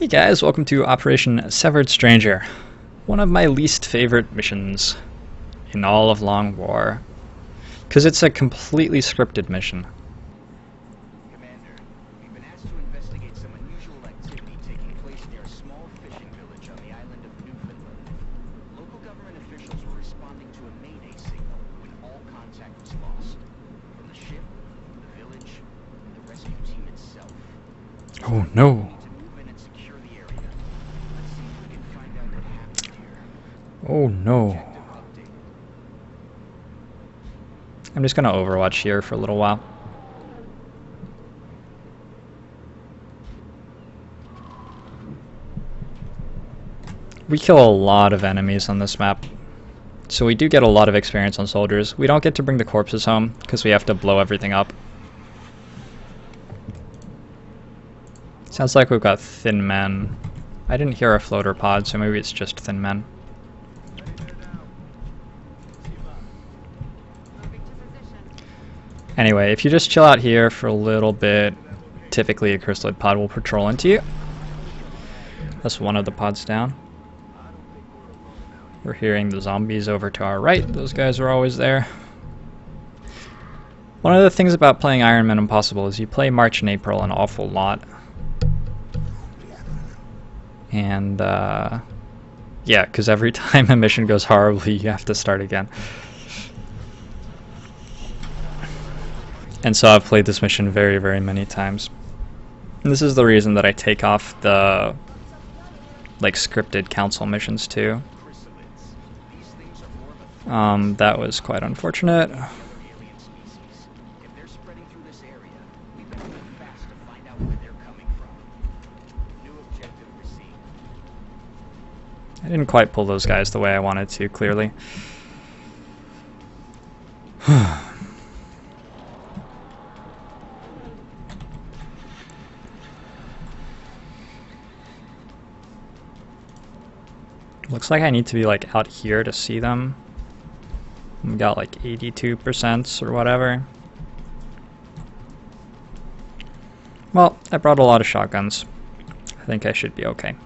Hey guys, welcome to Operation Severed Stranger. One of my least favorite missions in all of Long War. Because it's a completely scripted mission. Commander, we've been asked to investigate some unusual activity taking place near a small fishing village on the island of Newfoundland. Local government officials were responding to a mayday signal when all contact was lost. From the ship, the village, and the rescue team itself. Oh no. Oh no. I'm just gonna Overwatch here for a little while. We kill a lot of enemies on this map, so we do get a lot of experience on soldiers. We don't get to bring the corpses home because we have to blow everything up. Sounds like we've got thin men. I didn't hear a floater pod, so maybe it's just thin men. Anyway, if you just chill out here for a little bit, typically a chrysalid pod will patrol into you. That's one of the pods down. We're hearing the zombies over to our right. Those guys are always there. One of the things about playing Iron Man Impossible is you play March and April an awful lot. And, yeah, because every time a mission goes horribly, you have to start again. And so I've played this mission very, very many times. And this is the reason that I take off the, like, scripted council missions, too. That was quite unfortunate. I didn't quite pull those guys the way I wanted to, clearly. Looks like I need to be like out here to see them. We got like 82% or whatever. Well, I brought a lot of shotguns. I think I should be okay.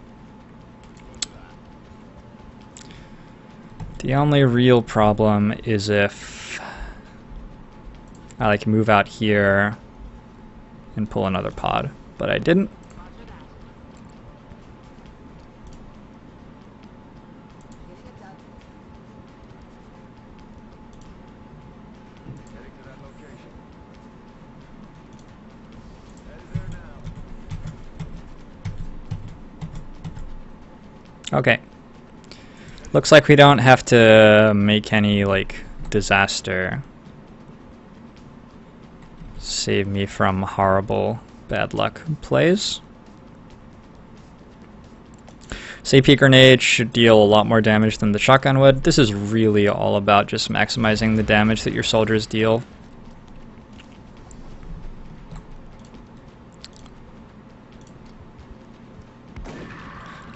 The only real problem is if I like move out here and pull another pod, but I didn't. Okay. Looks like we don't have to make any, like, disaster save me from horrible bad luck plays. CP grenade should deal a lot more damage than the shotgun would. This is really all about just maximizing the damage that your soldiers deal.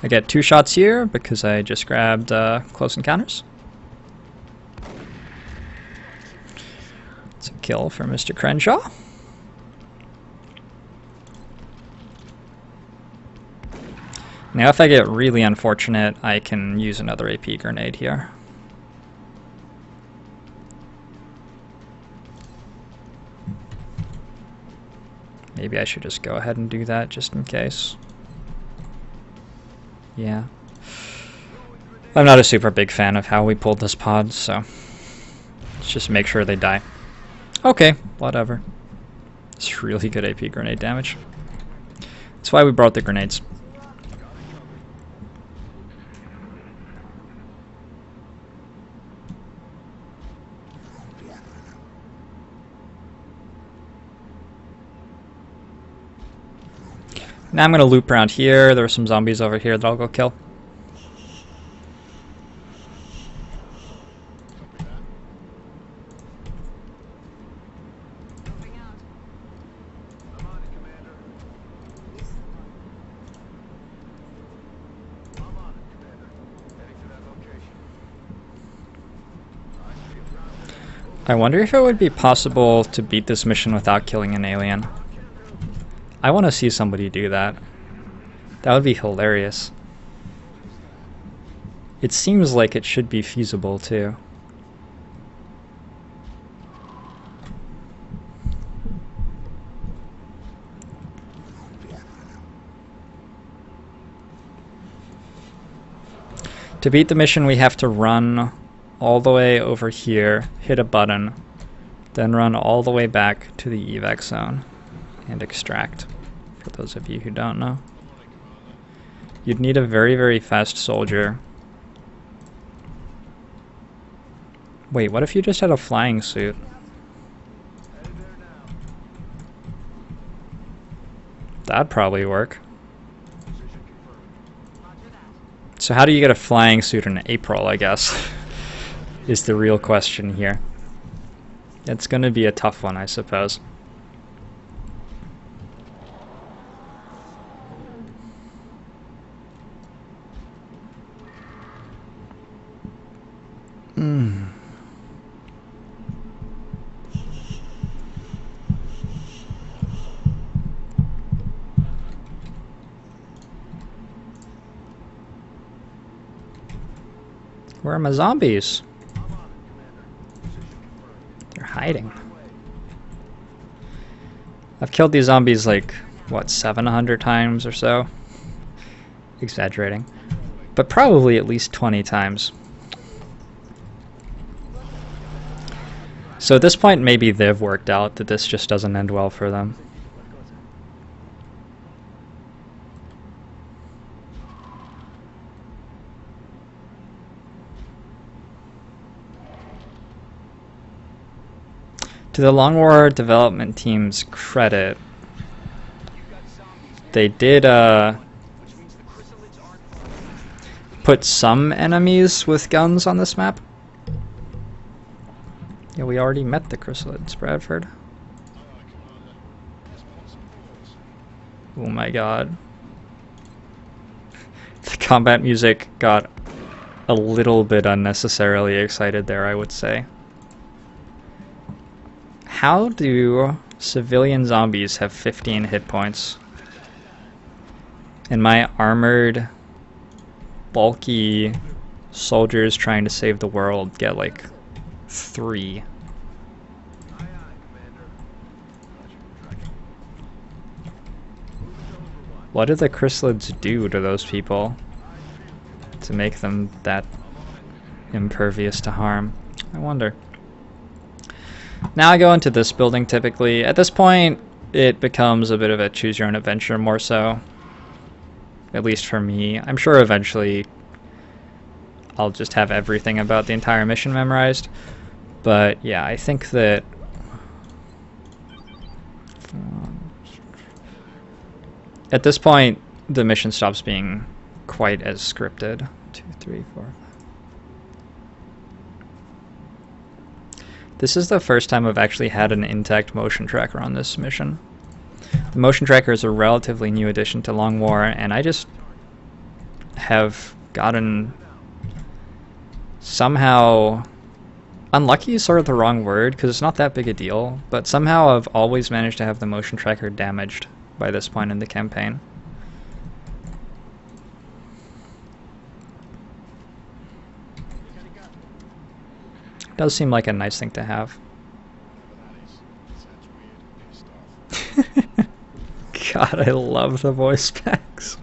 I get 2 shots here because I just grabbed close encounters. It's a kill for Mr. Crenshaw. Now if I get really unfortunate, I can use another AP grenade here. Maybe I should just go ahead and do that just in case. Yeah. I'm not a super big fan of how we pulled this pod, so let's just make sure they die. Okay, whatever. It's really good AP grenade damage. That's why we brought the grenades. Now I'm going to loop around here. There are some zombies over here that I'll go kill. I wonder if it would be possible to beat this mission without killing an alien. I want to see somebody do that. That would be hilarious. It seems like it should be feasible too. To beat the mission, we have to run all the way over here, hit a button, then run all the way back to the evac zone and extract, for those of you who don't know. You'd need a very, very fast soldier. Wait, what if you just had a flying suit? That'd probably work. So how do you get a flying suit in April, I guess, is the real question here. It's going to be a tough one, I suppose. Where are my zombies? They're hiding. I've killed these zombies like, what, 700 times or so? Exaggerating. But probably at least 20 times. So at this point, maybe they've worked out that this just doesn't end well for them. To the Long War development team's credit, they did put some enemies with guns on this map. Yeah, we already met the chrysalids, Bradford. Oh my god. The combat music got a little bit unnecessarily excited there, I would say. How do civilian zombies have 15 hit points? And my armored, bulky soldiers trying to save the world get like 3. What do the chrysalids do to those people to make them that impervious to harm? I wonder. Now I go into this building typically. At this point, it becomes a bit of a choose your own adventure more so. At least for me. I'm sure eventually I'll just have everything about the entire mission memorized. But yeah, I think that at this point, the mission stops being quite as scripted. 2, 3, 4, 5. This is the first time I've actually had an intact motion tracker on this mission. The motion tracker is a relatively new addition to Long War, and I just have gotten somehow... Unlucky is sort of the wrong word, because it's not that big a deal, but somehow I've always managed to have the motion tracker damaged by this point in the campaign. Does seem like a nice thing to have. God, I love the voice packs.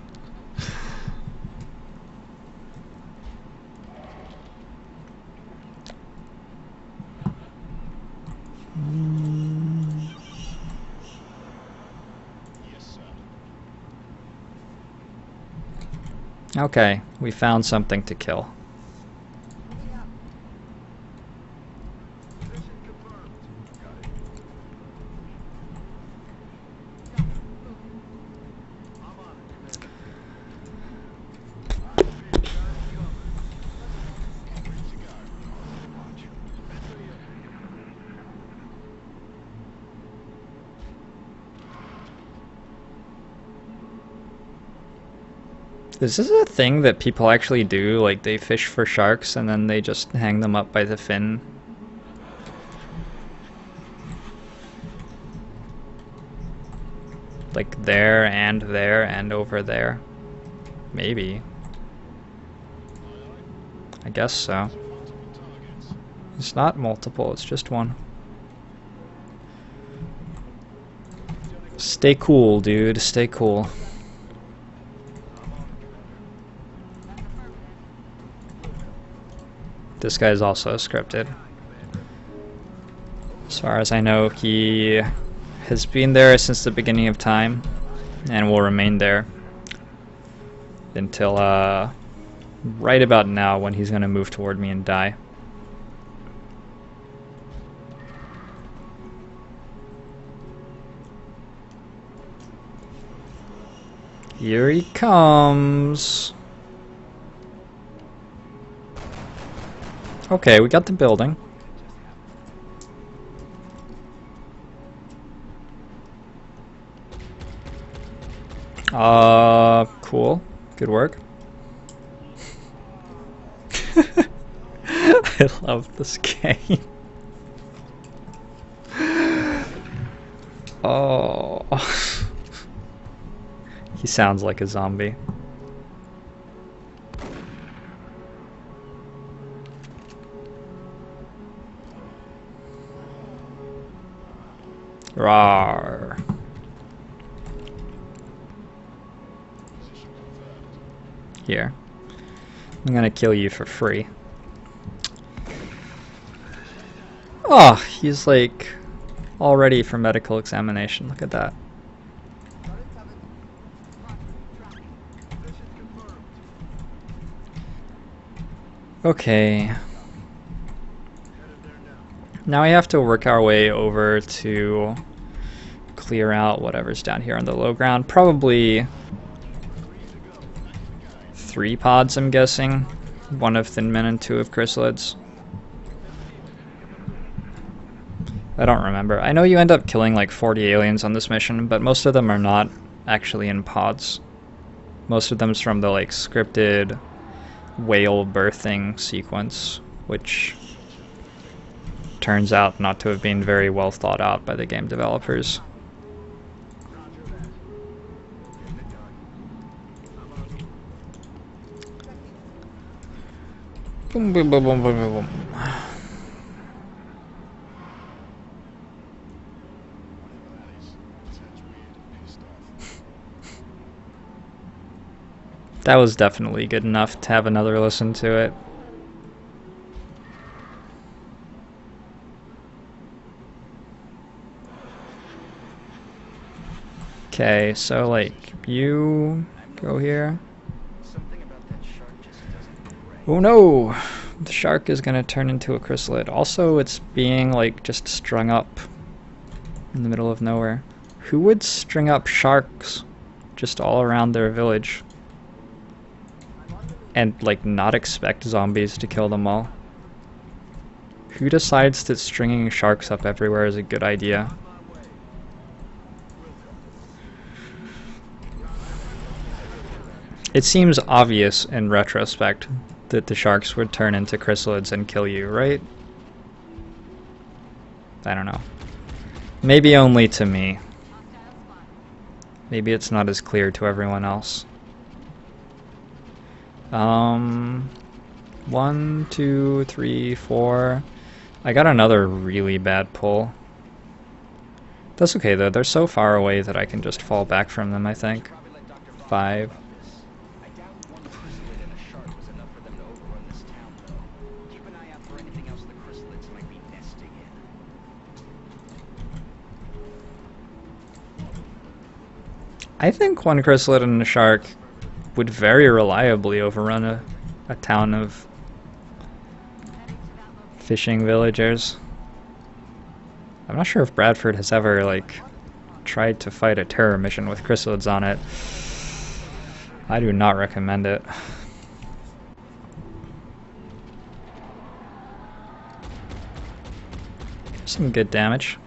Okay, we found something to kill. Is this a thing that people actually do? Like, they fish for sharks and then they just hang them up by the fin? Like there and over there. Maybe. I guess so. It's not multiple, it's just one. Stay cool, dude. Stay cool. This guy's also scripted. As far as I know, he has been there since the beginning of time and will remain there until right about now when he's going to move toward me and die. Here he comes. Okay, we got the building. Cool. Good work. I love this game. Oh. He sounds like a zombie. Rawr. Here. I'm gonna kill you for free. Oh, he's like all ready for medical examination. Look at that. Okay. Now we have to work our way over to clear out whatever's down here on the low ground. Probably 3 pods, I'm guessing. 1 of Thin Men and 2 of Chrysalids. I don't remember. I know you end up killing like 40 aliens on this mission, but most of them are not actually in pods. Most of them's from the like scripted whale birthing sequence, which turns out not to have been very well thought out by the game developers. Boom, boom, boom, boom, boom, boom, boom. That was definitely good enough to have another listen to it. Okay, so like you go here. Oh no! The shark is gonna turn into a chrysalid. Also, it's being like just strung up in the middle of nowhere. Who would string up sharks just all around their village? And like not expect zombies to kill them all? Who decides that stringing sharks up everywhere is a good idea? It seems obvious in retrospect that the sharks would turn into chrysalids and kill you, right? I don't know. Maybe only to me. Maybe it's not as clear to everyone else. 1, 2, 3, 4. I got another really bad pull. That's okay though, they're so far away that I can just fall back from them, I think. 5. I think one chrysalid and a shark would very reliably overrun a town of fishing villagers. I'm not sure if Bradford has ever like tried to fight a terror mission with chrysalids on it. I do not recommend it. Some good damage.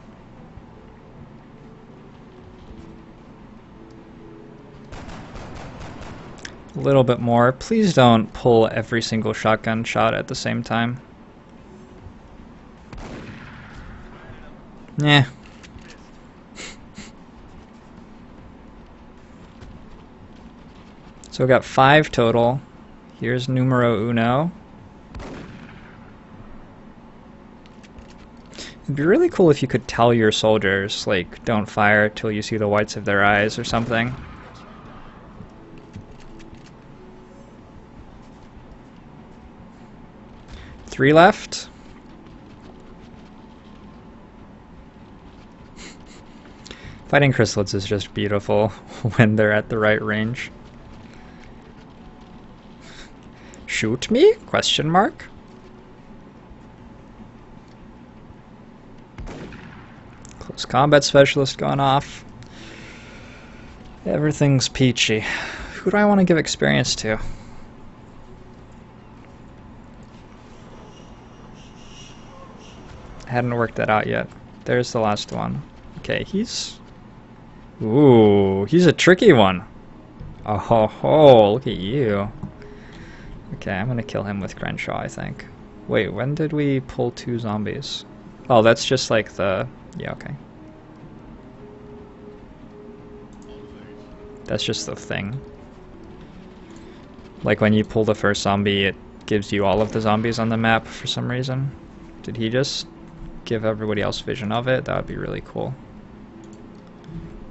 A little bit more. Please don't pull every single shotgun shot at the same time. Yeah. So we got 5 total. Here's numero uno. It'd be really cool if you could tell your soldiers, like, don't fire till you see the whites of their eyes or something. Three left. Fighting chrysalids is just beautiful when they're at the right range. Shoot me? Question mark? Close combat specialist going off. Everything's peachy. Who do I want to give experience to? I hadn't worked that out yet. There's the last one. Okay, he's... Ooh, he's a tricky one. Oh ho ho, look at you. Okay, I'm gonna kill him with Crenshaw, I think. Wait, when did we pull 2 zombies? Oh, that's just like the... Yeah, okay. That's just the thing. Like when you pull the first zombie, it gives you all of the zombies on the map for some reason. Did he just give everybody else vision of it? That would be really cool.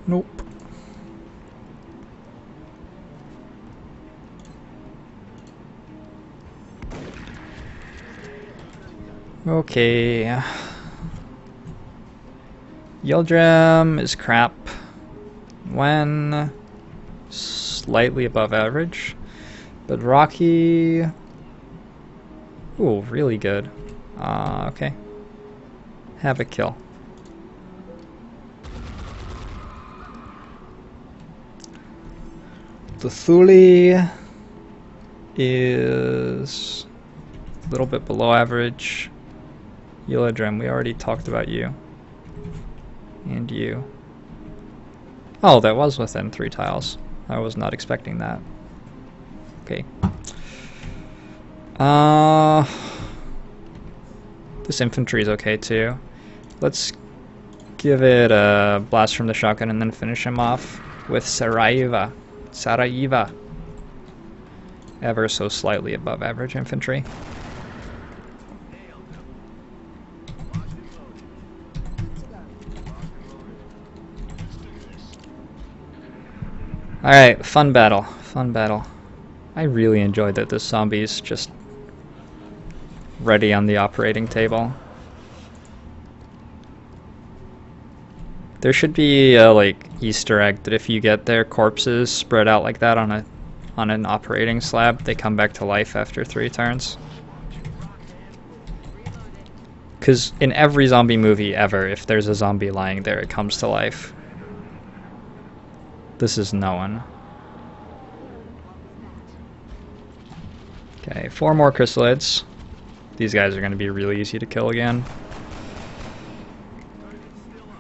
Nope. Okay. Yildrim is crap. When slightly above average. But Rocky... Ooh, really good. Okay. Have a kill. The Thule is a little bit below average. Yildrim, we already talked about you. And you. Oh, that was within 3 tiles. I was not expecting that. Okay. This infantry is okay too. Let's give it a blast from the shotgun and then finish him off with Sarajevo. Sarajevo. Ever so slightly above average infantry. Alright, fun battle. Fun battle. I really enjoyed that this zombie's just ready on the operating table. There should be a like Easter egg that if you get their corpses spread out like that on an operating slab, they come back to life after 3 turns. Because in every zombie movie ever, if there's a zombie lying there, it comes to life. This is no one. Okay, 4 more chrysalids. These guys are going to be really easy to kill again.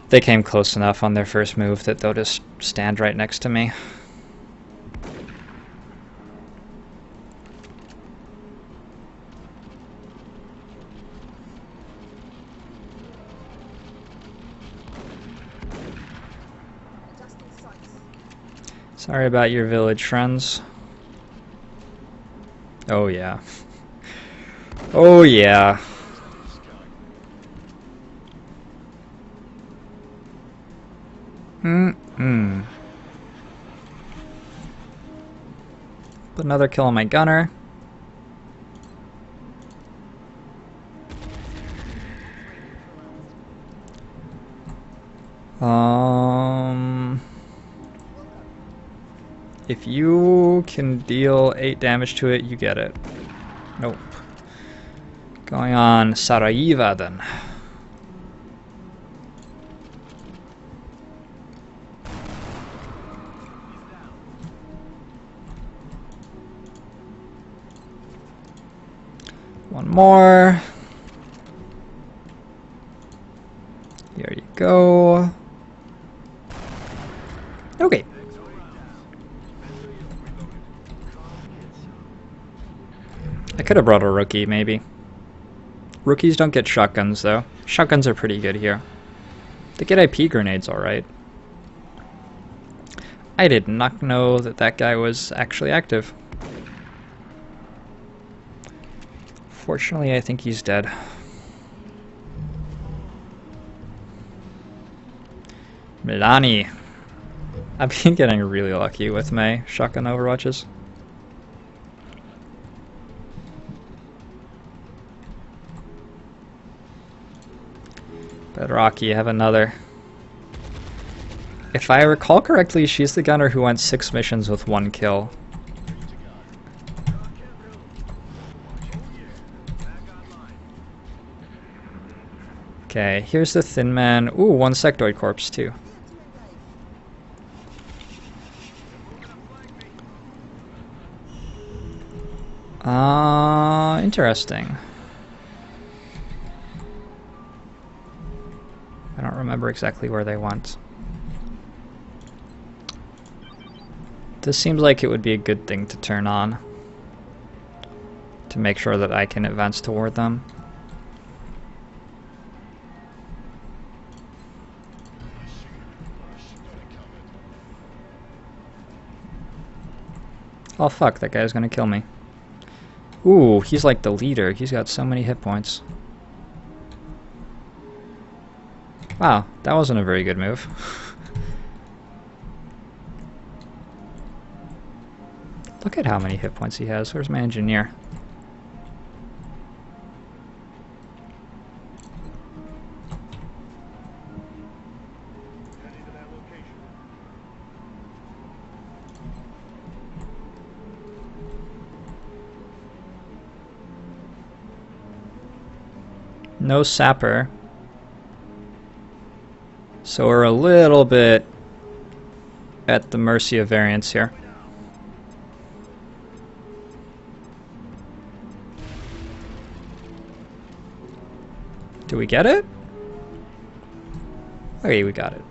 They came close enough on their first move that they'll just stand right next to me. Sorry about your village, friends. Oh yeah. Oh yeah. Put another kill on my gunner. If you can deal 8 damage to it, you get it. Nope. Going on Sarajevo then. One more. Here you go. Okay. I could have brought a rookie, maybe. Rookies don't get shotguns, though. Shotguns are pretty good here. They get IP grenades, alright. I did not know that that guy was actually active. Fortunately, I think he's dead. Milani. I've been getting really lucky with my shotgun overwatches. Bedrock, you have another. If I recall correctly, she's the gunner who went 6 missions with 1 kill. Okay, here's the Thin Man. Ooh, 1 sectoid corpse too. Interesting. I don't remember exactly where they went. This seems like it would be a good thing to turn on to make sure that I can advance toward them. Oh fuck, that guy's gonna kill me. Ooh, he's like the leader. He's got so many hit points. Wow, that wasn't a very good move. Look at how many hit points he has. Where's my engineer? No sapper. So we're a little bit at the mercy of variance here. Do we get it? Okay, we got it.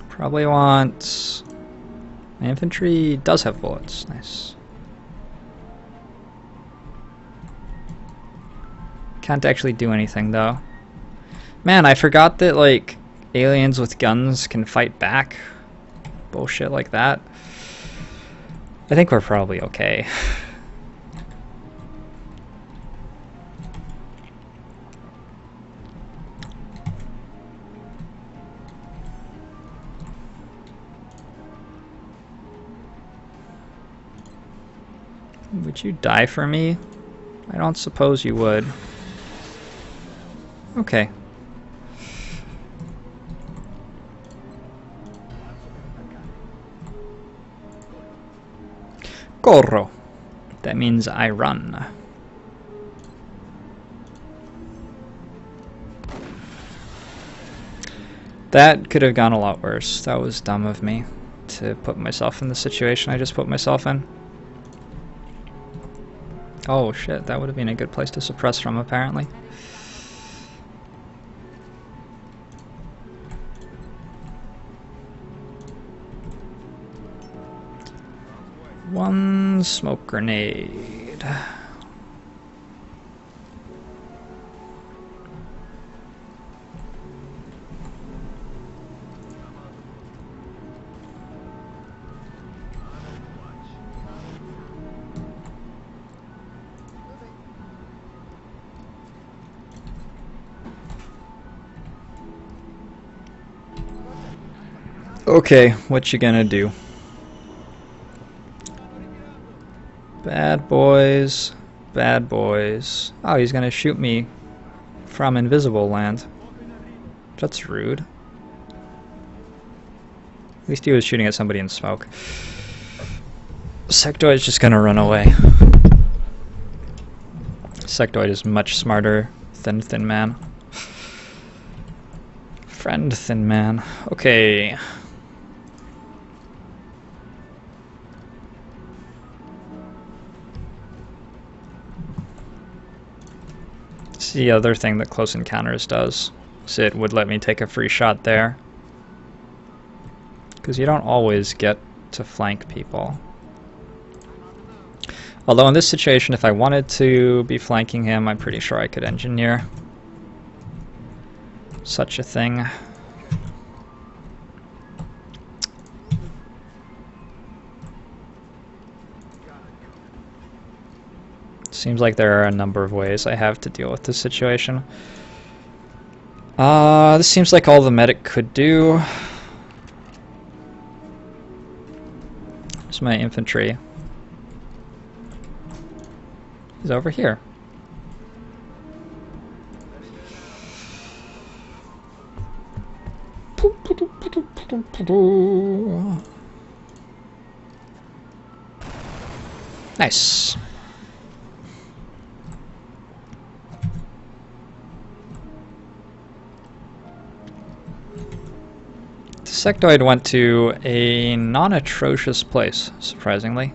Probably want... My infantry does have bullets. Nice. Can't actually do anything though. Man, I forgot that like aliens with guns can fight back. Bullshit like that. I think we're probably okay. Would you die for me? I don't suppose you would. Okay. Corro. That means I run. That could have gone a lot worse. That was dumb of me to put myself in the situation I just put myself in. Oh shit, that would have been a good place to suppress from, apparently. One smoke grenade. Okay, what you gonna do? Bad boys, bad boys. Oh, he's gonna shoot me from invisible land. That's rude. At least he was shooting at somebody in smoke. Sectoid is just gonna run away. Sectoid is much smarter than Thin Man. Friend Thin Man. Okay. It's the other thing that Close Encounters does. So it would let me take a free shot there. Because you don't always get to flank people. Although in this situation, if I wanted to be flanking him, I'm pretty sure I could engineer. such a thing. Seems like there are a number of ways I have to deal with this situation. This seems like all the medic could do. Where's my infantry? He's over here. Nice. The sectoid went to a non-atrocious place, surprisingly.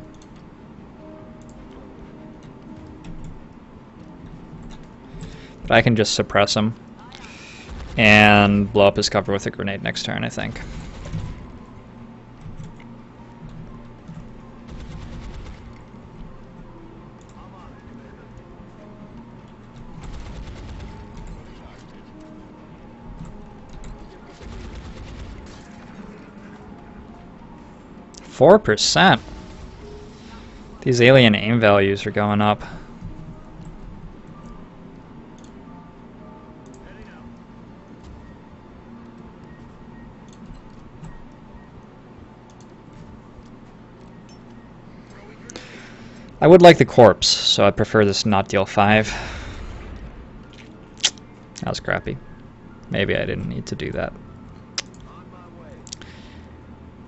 But I can just suppress him and blow up his cover with a grenade next turn, I think. %. These alien aim values are going up. I would like the corpse, so I prefer this not deal 5. That was crappy. Maybe I didn't need to do that.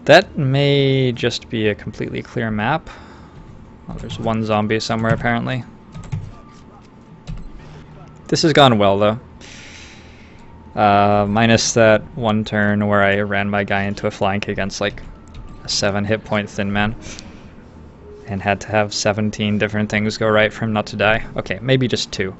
That may just be a completely clear map. Oh, there's one zombie somewhere, apparently. This has gone well, though. Minus that one turn where I ran my guy into a flank against, like, a 7 hit point thin man. And had to have 17 different things go right for him not to die. Okay, maybe just 2.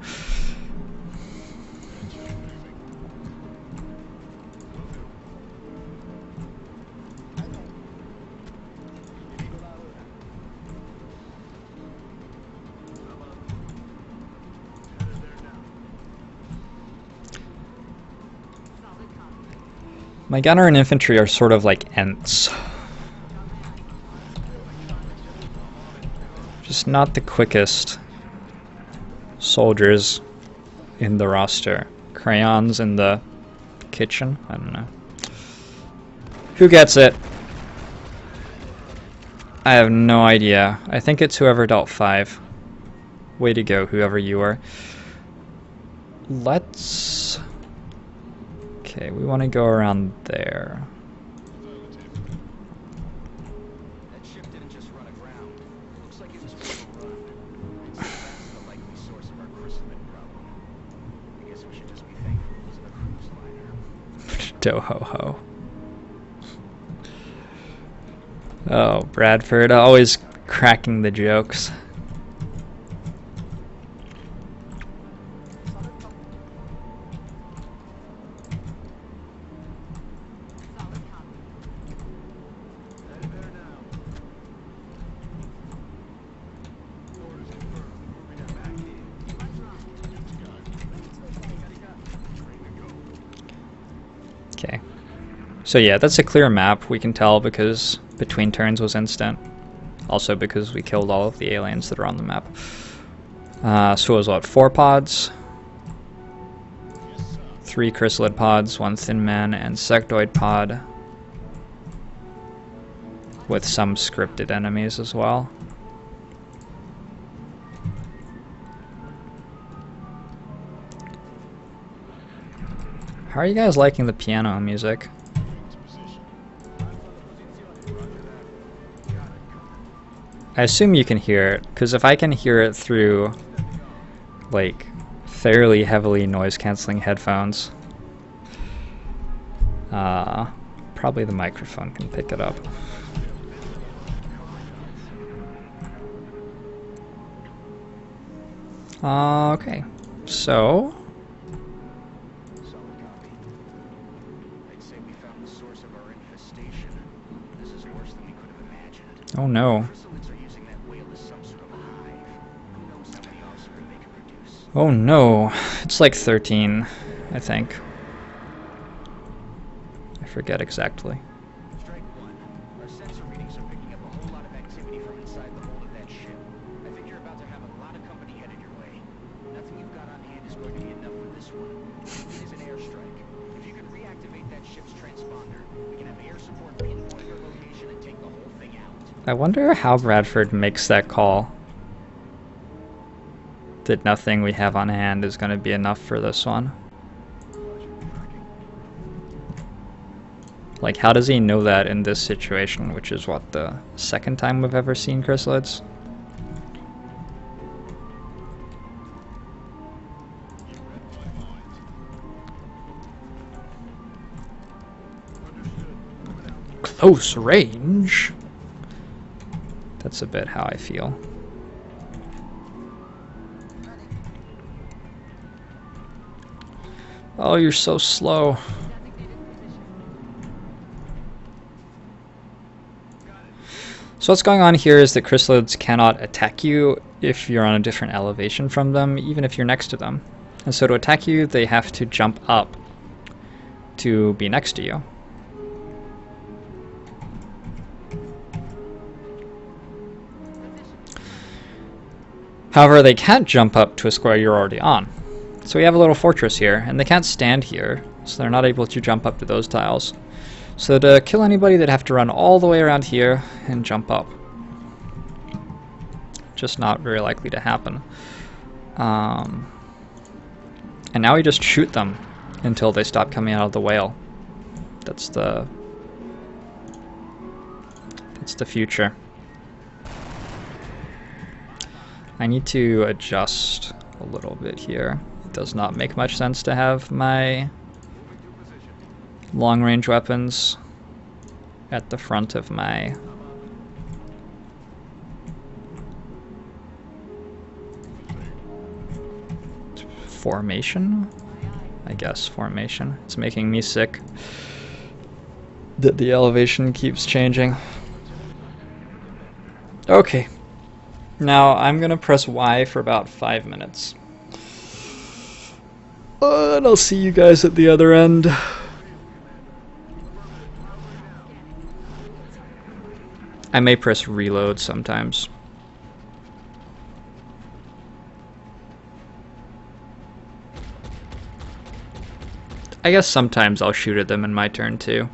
My gunner and infantry are sort of like Ents. Just not the quickest soldiers in the roster. Crayons in the kitchen? I don't know. Who gets it? I have no idea. I think it's whoever dealt 5. Way to go, whoever you are. Let's... Okay, we want to go around there. That ship didn't just run aground. It looks like it was overrun. And so that's the likely source of our chrysalid problem. I guess we should just be thankful it wasn't a cruise liner. Do-ho-ho. Oh, Bradford, always cracking the jokes. Okay. So yeah, that's a clear map. We can tell because between turns was instant. Also because we killed all of the aliens that are on the map. So it was what, 4 pods? 3 chrysalid pods, 1 thin man, and sectoid pod. With some scripted enemies as well. How are you guys liking the piano music? I assume you can hear it, because if I can hear it through, like, fairly heavily noise-canceling headphones, probably the microphone can pick it up. Okay, so... Solid copy. I'd say we found the source of our infestation. This is worse than we could have imagined. Oh no. Chrysalids are using that whale as some sort of hive. Who knows how many offspring they can produce? Oh no. It's like 13, I think. I forget exactly. Strike one. Our sensor readings are picking up a whole lot of activity from inside the hold of that ship. I think you're about to have a lot of company headed your way. Nothing you've got on hand is going to be enough for this one. What we need is an airstrike. If you can reactivate that ship's transponder, we can have air support pinpoint your location and take the whole thing out. I wonder how Bradford makes that call. That nothing we have on hand is going to be enough for this one. Like, how does he know that in this situation, which is, what, the second time we've ever seen chrysalids? Close range? That's a bit how I feel. Oh, you're so slow. So what's going on here is that chrysalids cannot attack you if you're on a different elevation from them, even if you're next to them. And so to attack you, they have to jump up to be next to you. However, they can't jump up to a square you're already on. So we have a little fortress here, and they can't stand here, so they're not able to jump up to those tiles. So to kill anybody, they'd have to run all the way around here and jump up. Just not very likely to happen. And now we just shoot them until they stop coming out of the whale. That's the future. I need to adjust a little bit here. It does not make much sense to have my long-range weapons at the front of my formation? I guess formation. It's making me sick that the elevation keeps changing. Okay. Now I'm gonna press Y for about 5 minutes. And I'll see you guys at the other end. I may press reload sometimes. I guess sometimes I'll shoot at them in my turn too.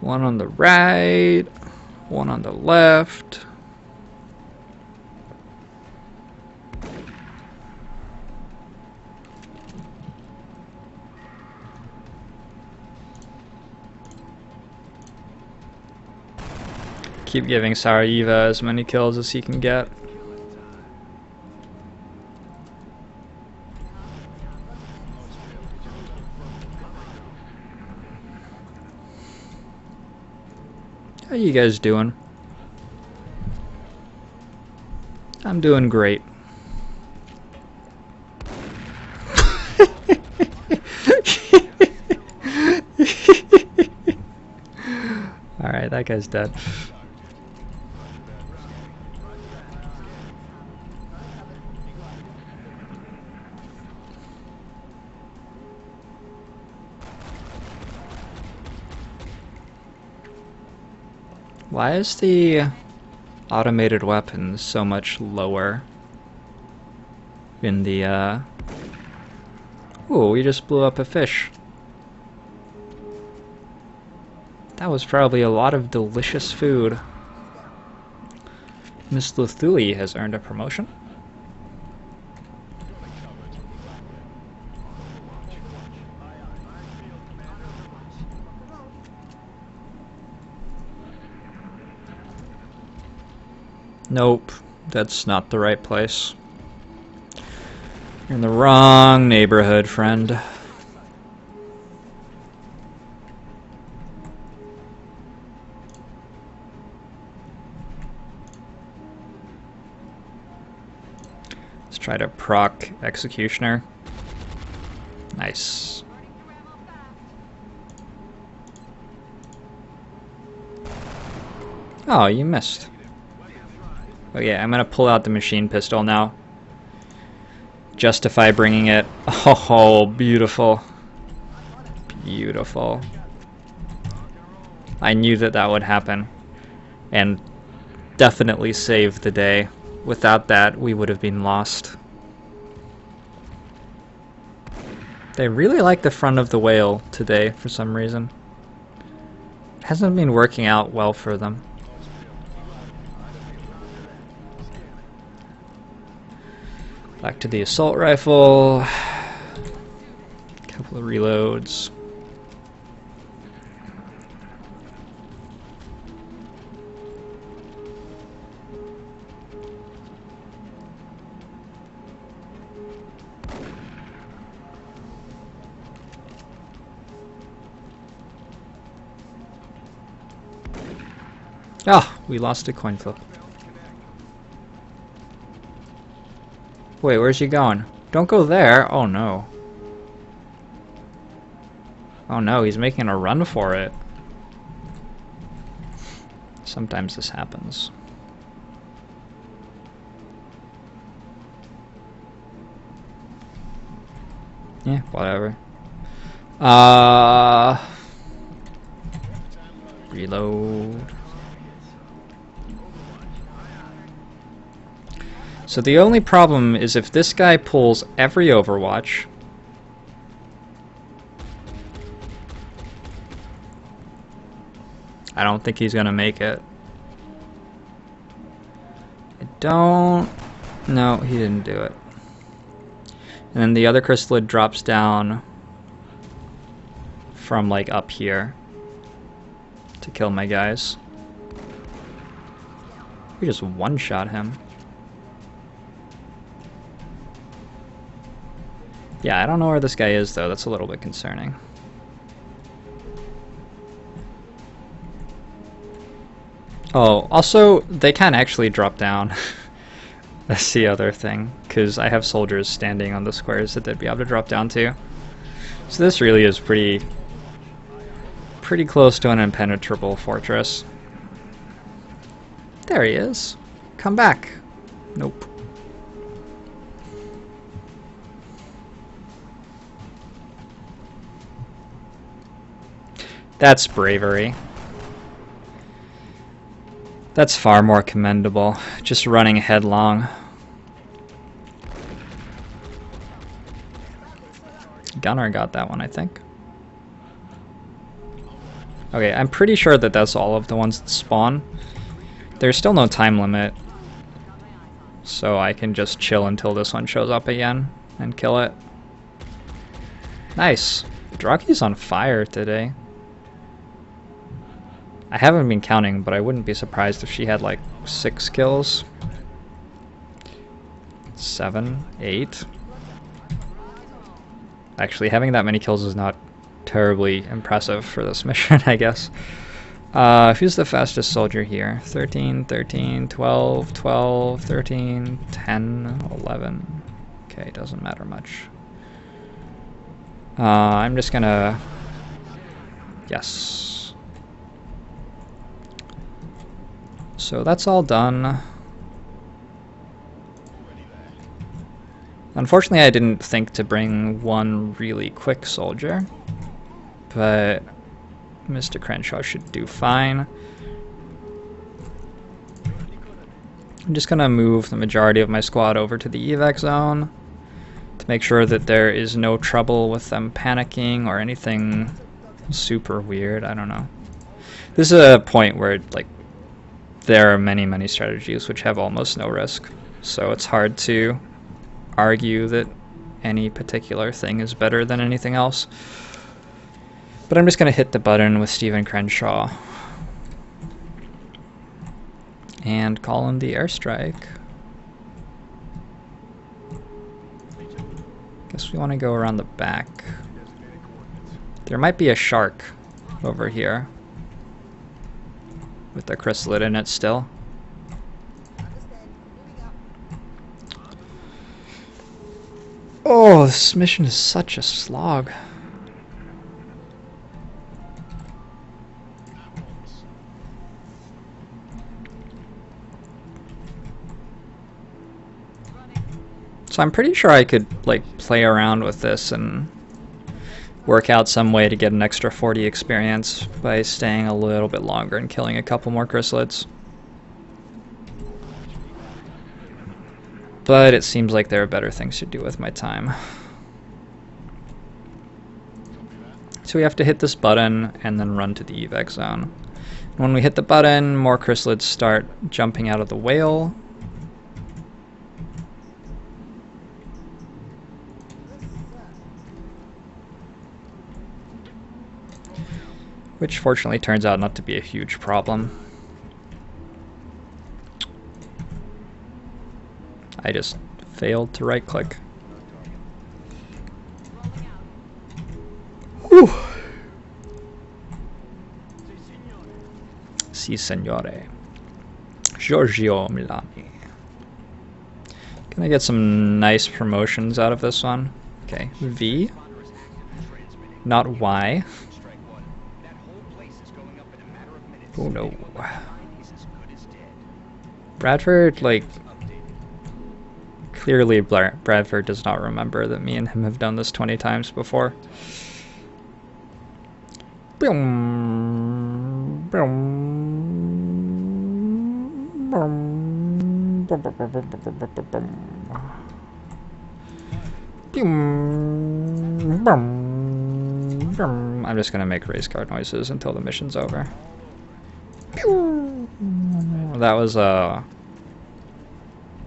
One on the right, one on the left. Keep giving Sarajevo as many kills as he can get. How you guys doing? I'm doing great. Alright, that guy's dead. Why is the automated weapon so much lower in the, Ooh, we just blew up a fish. That was probably a lot of delicious food. Miss Luthuli has earned a promotion. Nope, that's not the right place. You're in the wrong neighborhood, friend. Let's try to proc Executioner. Nice. Oh, you missed. Okay, I'm gonna pull out the machine pistol now. Justify bringing it. Oh, beautiful. Beautiful. I knew that that would happen. And definitely saved the day. Without that, we would have been lost. They really like the front of the whale today for some reason. It hasn't been working out well for them. Back to the assault rifle. Couple of reloads. Ah, we lost a coin flip. Wait, where's he going? Don't go there. Oh no. Oh no, he's making a run for it. Sometimes this happens. Yeah, whatever. Reload. So the only problem is if this guy pulls every Overwatch, I don't think he's gonna make it. I don't... No, he didn't do it. And then the other crystalid drops down from like up here to kill my guys. We just one-shot him. Yeah, I don't know where this guy is though, that's a little bit concerning. Oh, also, they can't actually drop down. That's the other thing, because I have soldiers standing on the squares that they'd be able to drop down to. So this really is pretty close to an impenetrable fortress. There he is. Come back. Nope. That's bravery. That's far more commendable. Just running headlong. Gunner got that one, I think. Okay, I'm pretty sure that that's all of the ones that spawn. There's still no time limit, so I can just chill until this one shows up again and kill it. Nice. Draki's on fire today. I haven't been counting, but I wouldn't be surprised if she had like 6 kills. 7, 8. Actually, having that many kills is not terribly impressive for this mission, I guess. Who's the fastest soldier here? 13, 13, 12, 12, 13, 10, 11. Okay, doesn't matter much. I'm just gonna... Yes. So that's all done. Unfortunately, I didn't think to bring one really quick soldier, but Mr. Crenshaw should do fine. I'm just gonna move the majority of my squad over to the evac zone to make sure that there is no trouble with them panicking or anything super weird. I don't know. This is a point where like there are many strategies which have almost no risk, so it's hard to argue that any particular thing is better than anything else. But I'm just going to hit the button with Stephen Crenshaw and call in the airstrike. Guess we want to go around the back. There might be a shark over here with the chrysalid in it still. Oh, this mission is such a slog. So I'm pretty sure I could like play around with this and work out some way to get an extra 40 experience by staying a little bit longer and killing a couple more chrysalids. But it seems like there are better things to do with my time. So we have to hit this button and then run to the evac zone. When we hit the button, more chrysalids start jumping out of the whale. Which fortunately turns out not to be a huge problem. I just failed to right click. Whew. Si, signore. Giorgio Milani. Can I get some nice promotions out of this one? Okay, V. Not Y. Oh no. Bradford, like... Clearly Bradford does not remember that me and him have done this 20 times before. I'm just gonna make race car noises until the mission's over. That was I'm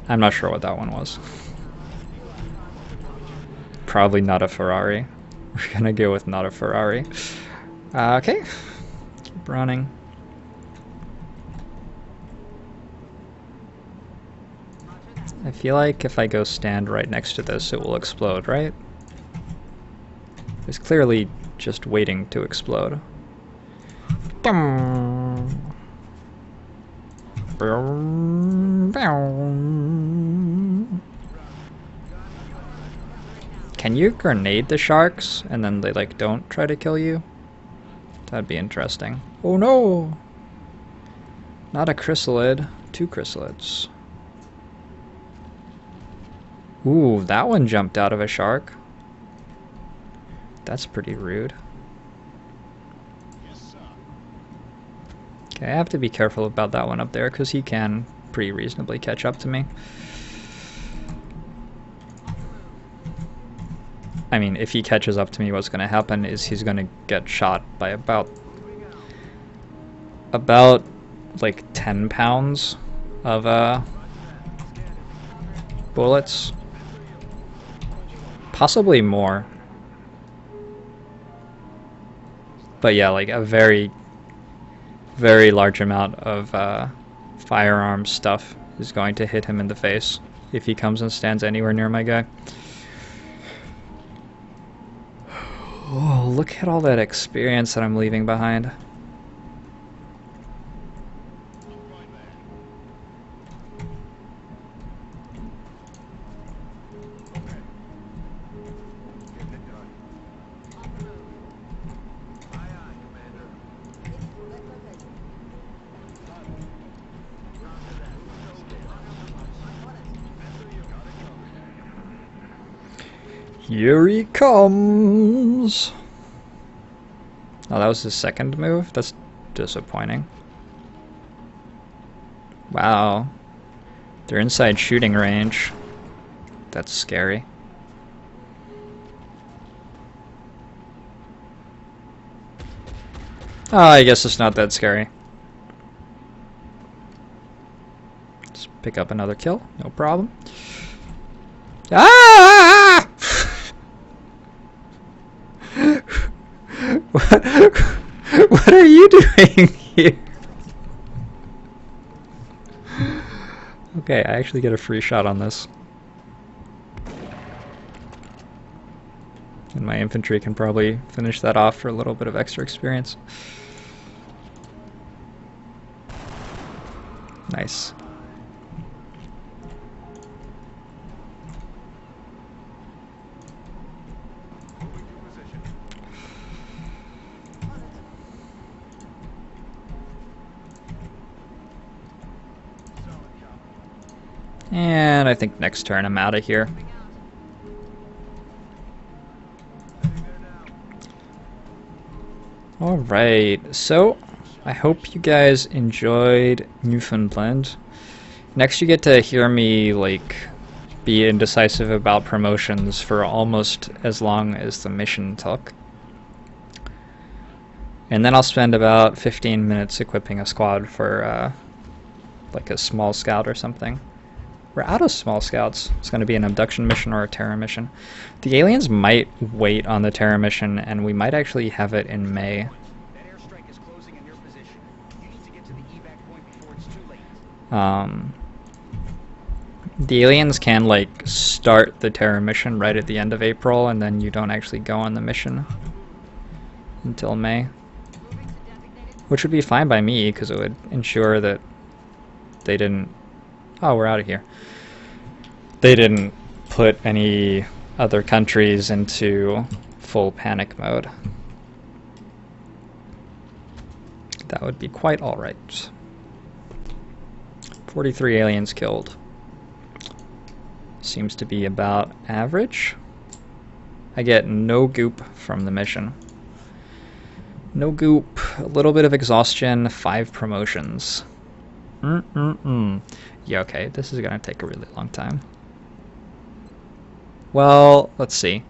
not sure what that one was. Probably not a Ferrari. We're gonna go with not a Ferrari. Okay, keep running. I feel like if I go stand right next to this, it will explode, right? It's clearly just waiting to explode. Can you grenade the sharks and then they like don't try to kill you? That'd be interesting. Oh no! Not a chrysalid, 2 chrysalids. Ooh, that one jumped out of a shark. That's pretty rude. Okay, I have to be careful about that one up there because he can pretty reasonably catch up to me. I mean, if he catches up to me, what's going to happen is he's going to get shot by about like 10 pounds of bullets. Possibly more. But yeah, like a very, very large amount of firearm stuff is going to hit him in the face if he comes and stands anywhere near my guy. Oh, look at all that experience that I'm leaving behind. Here he comes! Oh, that was his second move? That's disappointing. Wow. They're inside shooting range. That's scary. Oh, I guess it's not that scary. Just pick up another kill, no problem. Ah! What are you doing here? Okay, I actually get a free shot on this. And my infantry can probably finish that off for a little bit of extra experience. Nice. And I think next turn I'm out of here. Alright, so I hope you guys enjoyed Newfoundland. Next you get to hear me, like, be indecisive about promotions for almost as long as the mission took. And then I'll spend about 15 minutes equipping a squad for, like a small scout or something. We're out of small scouts. It's going to be an abduction mission or a terror mission. The aliens might wait on the terror mission, and we might actually have it in May. That airstrike is closing in your position. You need to get to the evac point before it's too late. The aliens can, like, start the terror mission right at the end of April, and then you don't actually go on the mission until May. Which would be fine by me, because it would ensure that they didn't... Oh, we're out of here. They didn't put any other countries into full panic mode. That would be quite alright. 43 aliens killed. Seems to be about average. I get no goop from the mission. No goop, a little bit of exhaustion, 5 promotions. Yeah, okay, this is gonna take a really long time. Well, let's see.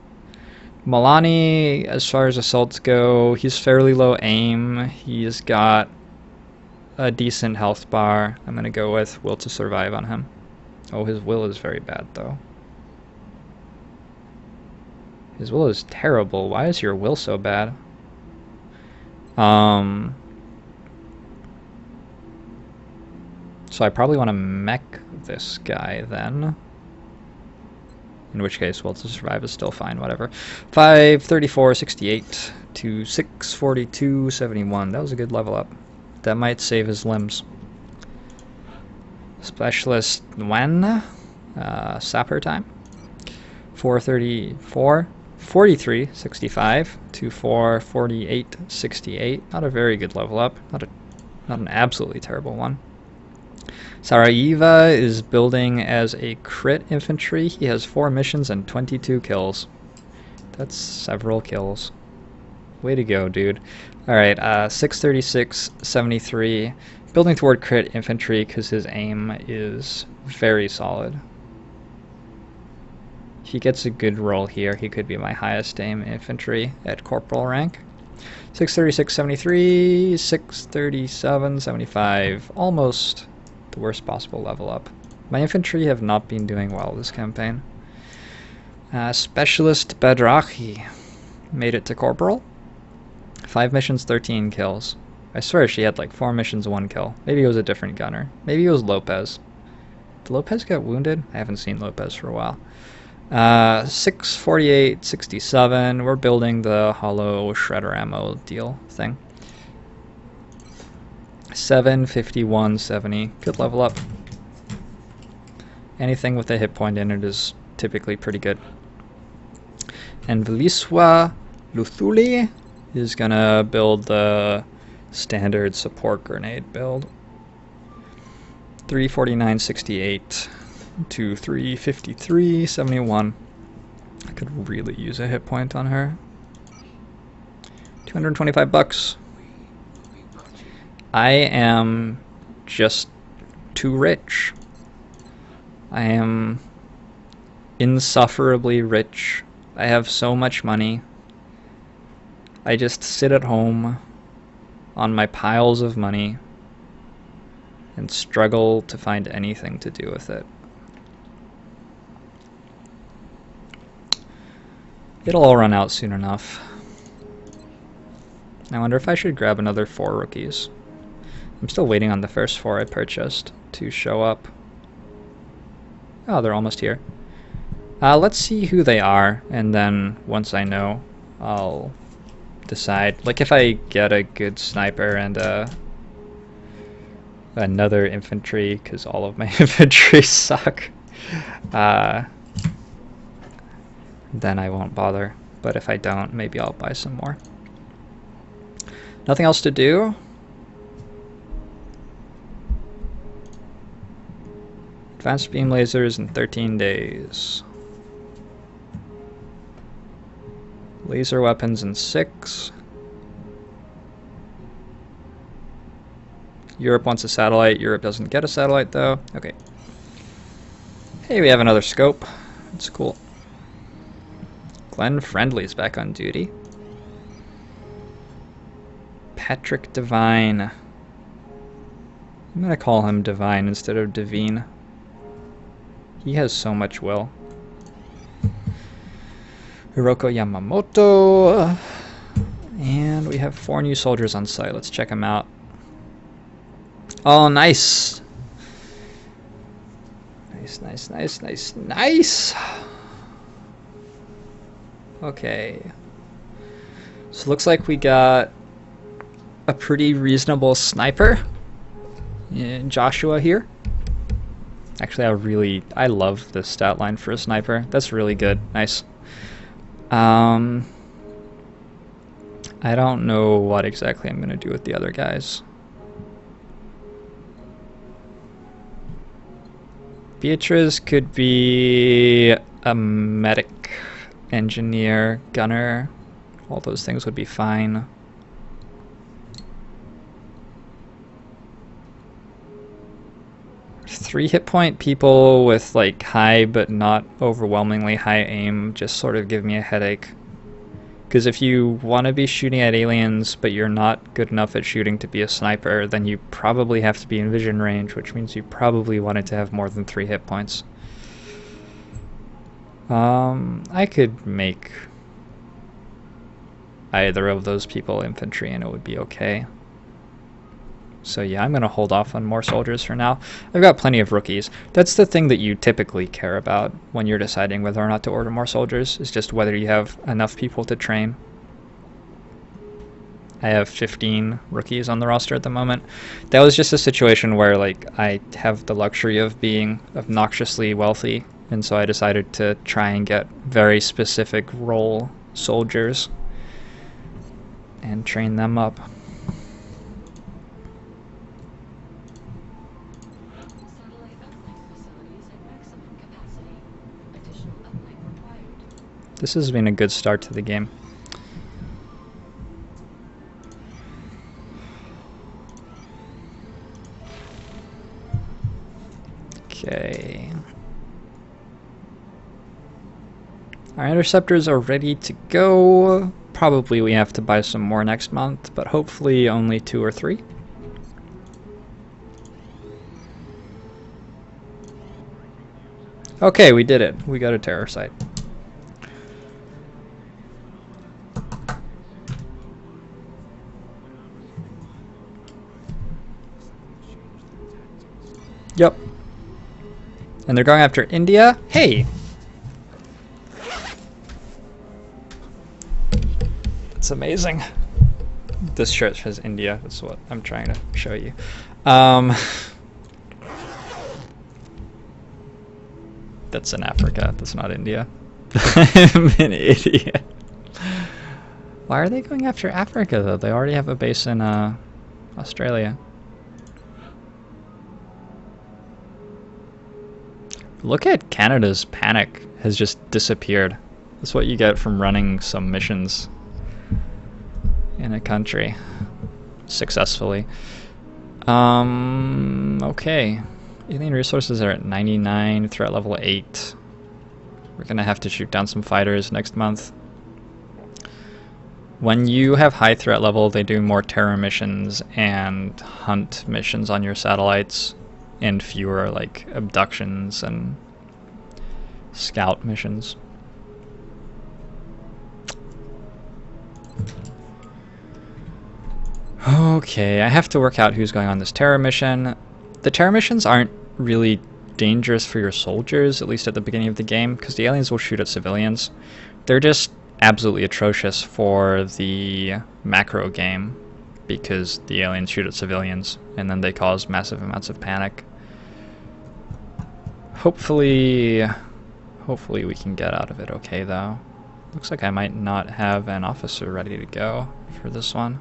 Milani, as far as assaults go, he's fairly low aim. He's got a decent health bar. I'm gonna go with will to survive on him. Oh, his will is very bad, though. His will is terrible. Why is your will so bad? So I probably want to mech this guy then. In which case, will to survive is still fine, whatever. 534, 68 to 642, 71. That was a good level up. That might save his limbs. Specialist when? Sapper time. 434, 43, 65 to 448, 68. Not a very good level up. Not an absolutely terrible one. Sarajevo is building as a crit infantry. He has 4 missions and 22 kills. That's several kills. Way to go, dude. Alright, 636, 73. Building toward crit infantry because his aim is very solid. If he gets a good roll here, he could be my highest aim infantry at corporal rank. 636, 73, 637, 75. Almost the worst possible level up. My infantry have not been doing well this campaign. Specialist Bedrachi made it to corporal. 5 missions, 13 kills. I swear she had like 4 missions, 1 kill. Maybe it was a different gunner. Maybe it was Lopez. Did Lopez get wounded? I haven't seen Lopez for a while. 648, 67. We're building the hollow shredder ammo deal thing. 751, 70. Good level up. Anything with a hit point in it is typically pretty good. And Veliswa Luthuli is gonna build the standard support grenade build. 349, 68 to 353, 71. I could really use a hit point on her. 225 bucks. I am just too rich. I am insufferably rich. I have so much money. I just sit at home on my piles of money and struggle to find anything to do with it. It'll all run out soon enough. I wonder if I should grab another 4 rookies. I'm still waiting on the first 4 I purchased to show up. Oh, they're almost here. Let's see who they are, and then once I know, I'll decide. Like if I get a good sniper and another infantry, because all of my infantry suck, then I won't bother. But if I don't, maybe I'll buy some more. Nothing else to do? Advanced beam lasers in 13 days. Laser weapons in 6. Europe wants a satellite. Europe doesn't get a satellite, though. Okay. Hey, we have another scope. That's cool. Glenn Friendly's back on duty. Patrick Devine. I'm gonna call him Divine instead of Devine. He has so much will. Hiroko Yamamoto. And we have 4 new soldiers on site. Let's check them out. Oh, nice. Nice. Okay. So looks like we got a pretty reasonable sniper in Joshua here. Actually, I love this stat line for a sniper. That's really good. Nice. I don't know what exactly I'm going to do with the other guys. Beatrice could be a medic, engineer, gunner. All those things would be fine. Three hit point people with like high but not overwhelmingly high aim just sort of give me a headache. Because if you want to be shooting at aliens but you're not good enough at shooting to be a sniper, then you probably have to be in vision range, which means you probably wanted to have more than 3 hit points. I could make either of those people infantry and it would be okay. So yeah, I'm going to hold off on more soldiers for now. I've got plenty of rookies. That's the thing that you typically care about when you're deciding whether or not to order more soldiers, is just whether you have enough people to train. I have 15 rookies on the roster at the moment. That was just a situation where like I have the luxury of being obnoxiously wealthy, and so I decided to try and get very specific role soldiers and train them up. This has been a good start to the game. Okay. Our interceptors are ready to go. Probably we have to buy some more next month, but hopefully only 2 or 3. Okay, we did it. We got a terror site. Yep. And they're going after India? Hey! That's amazing. This shirt says India. That's what I'm trying to show you. That's in Africa. That's not India. I'm an idiot. Why are they going after Africa, though? They already have a base in Australia. Look at Canada's panic has just disappeared. That's what you get from running some missions in a country successfully. Okay. Alien resources are at 99, threat level 8. We're gonna have to shoot down some fighters next month. When you have high threat level, they do more terror missions and hunt missions on your satellites, and fewer like abductions and scout missions. Okay, I have to work out who's going on this terror mission. The terror missions aren't really dangerous for your soldiers, at least at the beginning of the game, because the aliens will shoot at civilians. They're just absolutely atrocious for the macro game, because the aliens shoot at civilians, and then they cause massive amounts of panic. Hopefully we can get out of it okay, though. Looks like I might not have an officer ready to go for this one.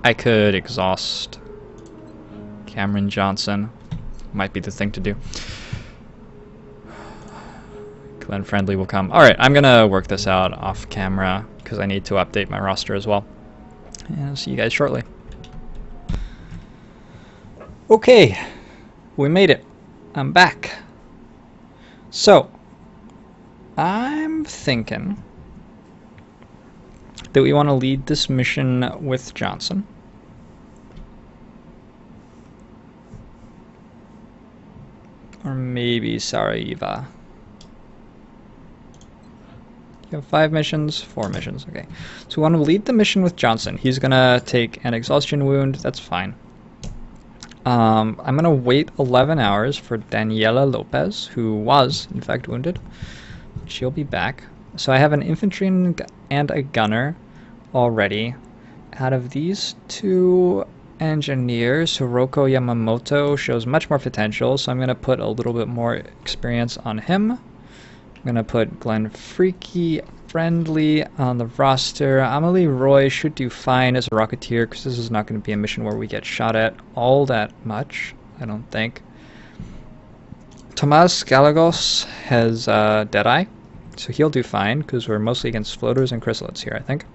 I could exhaust Cameron Johnson. Might be the thing to do. then friendly will come. Alright, I'm gonna work this out off camera because I need to update my roster as well. And I'll see you guys shortly. Okay, we made it. I'm back. So, I'm thinking that we want to lead this mission with Johnson. Or maybe Sarajevo. You have 5 missions, 4 missions, okay. So we want to lead the mission with Johnson. He's gonna take an exhaustion wound, that's fine. I'm gonna wait 11 hours for Daniela Lopez, who was, in fact, wounded. She'll be back. So I have an infantry and a gunner already. Out of these 2 engineers, Hiroko Yamamoto shows much more potential, so I'm going to put a little bit more experience on him. I'm going to put Glenn Freaky Friendly on the roster. Amelie Roy should do fine as a Rocketeer, because this is not going to be a mission where we get shot at all that much, I don't think. Tomas Galagos has Deadeye, so he'll do fine, because we're mostly against floaters and chrysalids here, I think.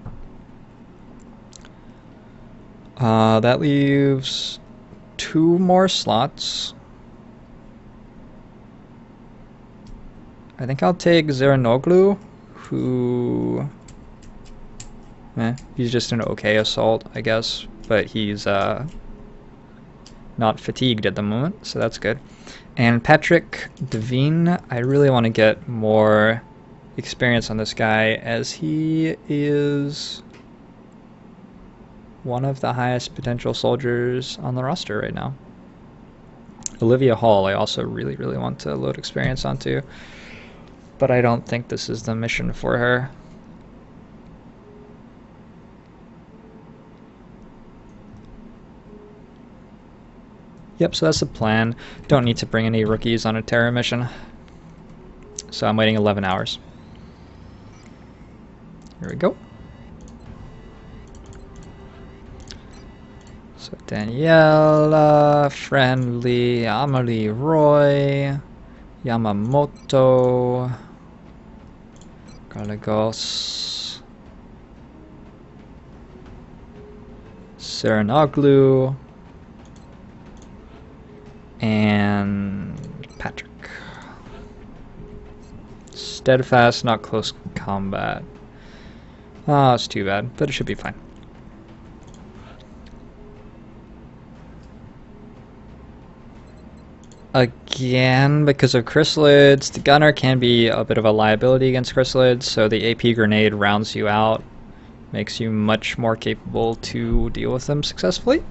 That leaves 2 more slots. I think I'll take Zeranoglu, who... he's just an okay assault, I guess, but he's not fatigued at the moment, so that's good. And Patrick Devine, I really want to get more experience on this guy, as he is one of the highest potential soldiers on the roster right now. Olivia Hall, I also really want to load experience onto, but I don't think this is the mission for her. Yep, so that's the plan. Don't need to bring any rookies on a terror mission. So I'm waiting 11 hours. Here we go. So Daniela, Friendly, Amelie Roy, Yamamoto, Galagos, Serenoglu, and Patrick. Steadfast, not close combat. Oh, it's too bad, but it should be fine. Again, because of chrysalids, the gunner can be a bit of a liability against chrysalids, so the AP grenade rounds you out, makes you much more capable to deal with them successfully.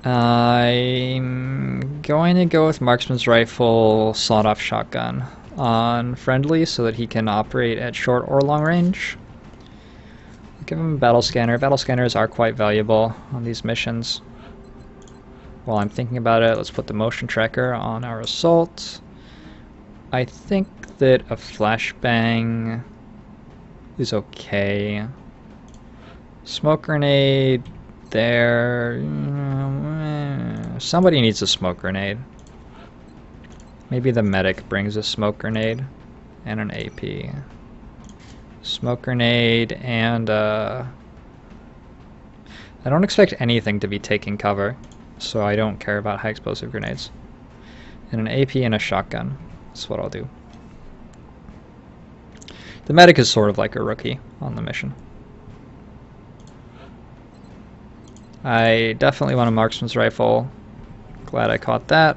I'm going to go with marksman's rifle, sawed-off shotgun on Friendly so that he can operate at short or long range. I'll give him a battle scanner. Battle scanners are quite valuable on these missions. While I'm thinking about it, let's put the motion tracker on our assault. I think that a flashbang is okay. Smoke grenade there. Somebody needs a smoke grenade. Maybe the medic brings a smoke grenade and an AP. Smoke grenade and I don't expect anything to be taking cover, so I don't care about high explosive grenades. And an AP and a shotgun. That's what I'll do. The medic is sort of like a rookie on the mission. I definitely want a marksman's rifle. Glad I caught that.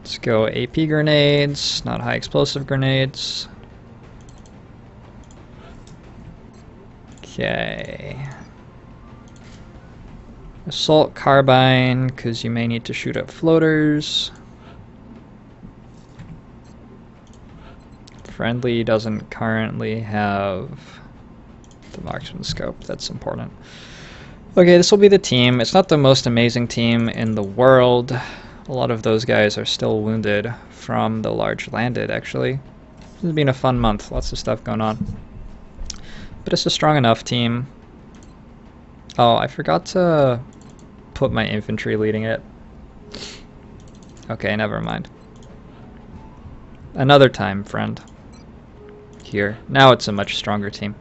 Let's go AP grenades, not high explosive grenades. Okay. Assault carbine, because you may need to shoot at floaters. Friendly doesn't currently have the marksman scope. That's important. Okay, this will be the team. It's not the most amazing team in the world. A lot of those guys are still wounded from the large landed, actually. This has been a fun month. Lots of stuff going on. But it's a strong enough team. Oh, I forgot to put my infantry leading it. Okay, never mind. Another time, friend. Here. Now it's a much stronger team.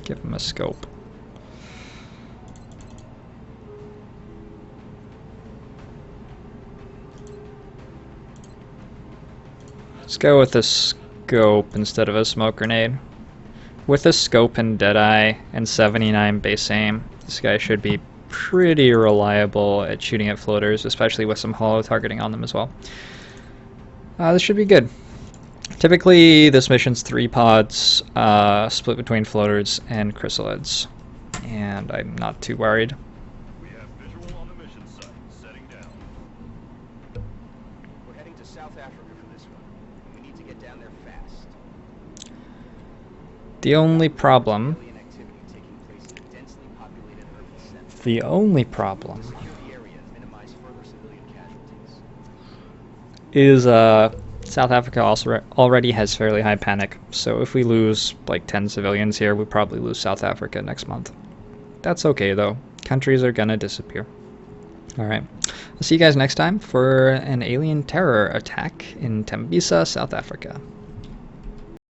Give him a scope. Let's go with a scope instead of a smoke grenade. With a scope and Deadeye and 79 base aim, this guy should be pretty reliable at shooting at floaters, especially with some hollow targeting on them as well. This should be good. Typically, this mission's 3 pods, split between floaters and chrysalids, and I'm not too worried. We have visual on the mission site. Setting down. We're heading to South Africa for this one. We need to get down there fast. The only problem... Alien activity taking place in a densely populated urban center. The only problem Secure the area and minimize further civilian casualties. is South Africa also already has fairly high panic, so if we lose like 10 civilians here, we probably lose South Africa next month. That's okay though. Countries are gonna disappear. Alright, I'll see you guys next time for an alien terror attack in Tembisa, South Africa.